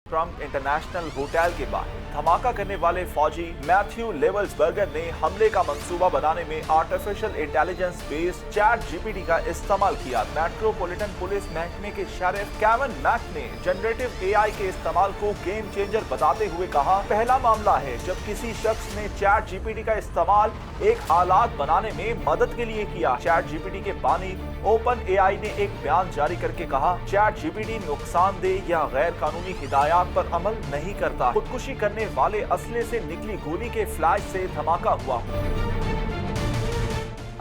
Trump international hotel के बाहर धमाका करने वाले फौजी मैथ्यू लेवल्सबर्गर ने हमले का मंसूबा बनाने में artificial intelligence based chat GPT का इस्तेमाल किया। मेट्रोपॉलिटन पुलिस महकमे के शेरिफ केविन मैक ने जनरेटिव एआई के इस्तेमाल को गेम चेंजर बताते हुए कहा, पहला मामला है जब किसी शख्स ने चैट जीपीटी का इस्तेमाल एक आलात बनाने में मदद के लिए किया। चैट जीपीटी के बानी ओपन एआई ने एक बयान जारी करके कहा, चैट जीपीटी नुकसानदेह या गैर कानूनी हिदायत पर अमल नहीं करता। खुदकुशी करने वाले असले से निकली गोली के फ्लैश से धमाका हुआ।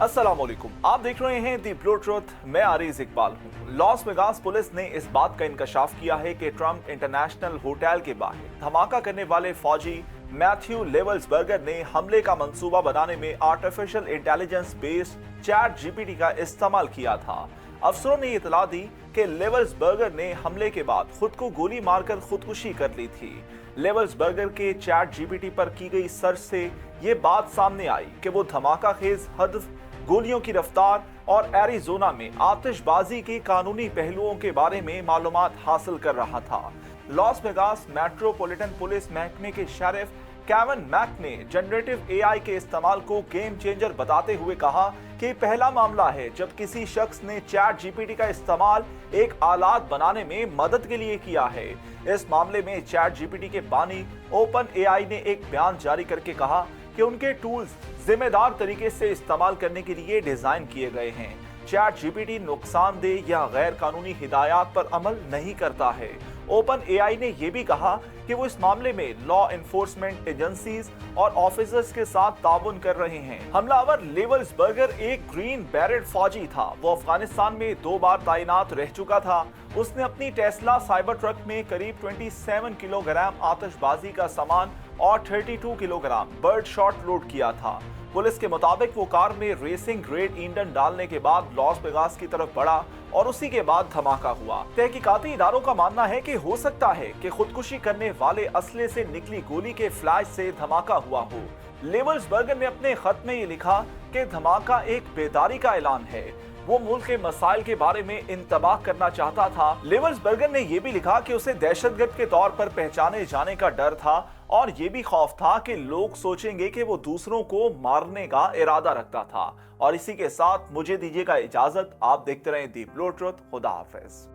अस्सलाम वालेकुम, आप देख रहे हैं दी ब्लू ट्रुथ। मैं आरिज इकबाल हूँ। लॉस वेगास पुलिस ने इस बात का इंकशाफ किया है कि ट्रम्प इंटरनेशनल होटल के बाहर धमाका करने वाले फौजी मैथ्यू लेवल्सबर्गर ने हमले का मंसूबा बनाने में artificial intelligence based chat GPT का इस्तेमाल किया था। अफसरों ने इतला दी कि लेवल्सबर्गर ने हमले के बाद खुद को गोली मारकर खुदकुशी कर ली थी। लेवल्सबर्गर के चैट जीपीटी पर की गई सर्च से ये बात सामने आई कि वो धमाका खेज हदफ, गोलियों की रफ्तार और एरिजोना में आतिशबाजी के कानूनी पहलुओं के बारे में मालूमात हासिल कर रहा था। लॉस वेगास मेट्रोपॉलिटन पुलिस महकमे के शेरिफ केविन मैक ने जनरेटिव एआई के इस्तेमाल को गेम चेंजर बताते हुए कहा कि पहला मामला है जब किसी शख्स ने चैट जीपीटी का इस्तेमाल एक आलात बनाने में मदद के लिए किया है। इस मामले में चैट जीपीटी के बानी ओपन एआई ने एक बयान जारी करके कहा कि उनके टूल्स जिम्मेदार तरीके से इस्तेमाल करने के लिए डिजाइन किए गए हैं। चैट जीपीटी नुकसानदेह या गैर कानूनी हिदायत पर अमल नहीं करता है। ओपन एआई ने यह भी कहा कि वो इस मामले में लॉ एनफोर्समेंट एजेंसीज और ऑफिसर्स के साथ ताउन कर रहे हैं। हमलावर लेवल्सबर्गर एक ग्रीन बैरेट फौजी था। वो अफगानिस्तान में 2 बार तैनात रह चुका था। उसने अपनी टेस्ला साइबर ट्रक में करीब 27 किलोग्राम आतिशबाजी का सामान और 32 किलोग्राम बर्ड शॉट लोड किया था। पुलिस के मुताबिक वो कार में रेसिंग ग्रेड ईंधन डालने के बाद लॉस वेगास की तरफ बढ़ा और उसी के बाद धमाका हुआ। तहकीकाती इदारों का मानना है कि हो सकता है कि खुदकुशी करने वाले असले से निकली गोली के फ्लैश से धमाका हुआ हो। लेवल्सबर्गर ने अपने खत में ये लिखा कि धमाका एक बेदारी का ऐलान है। वो मुल्क के मसाइल के बारे में इंतबाह करना चाहता था। लेवल्सबर्गर ने यह भी लिखा कि उसे दहशतगर्द के तौर पर पहचाने जाने का डर था और ये भी खौफ था कि लोग सोचेंगे कि वो दूसरों को मारने का इरादा रखता था। और इसी के साथ मुझे दीजिएगा इजाजत। आप देखते रहें दी ब्लू ट्रुथ। खुदा हाफिज।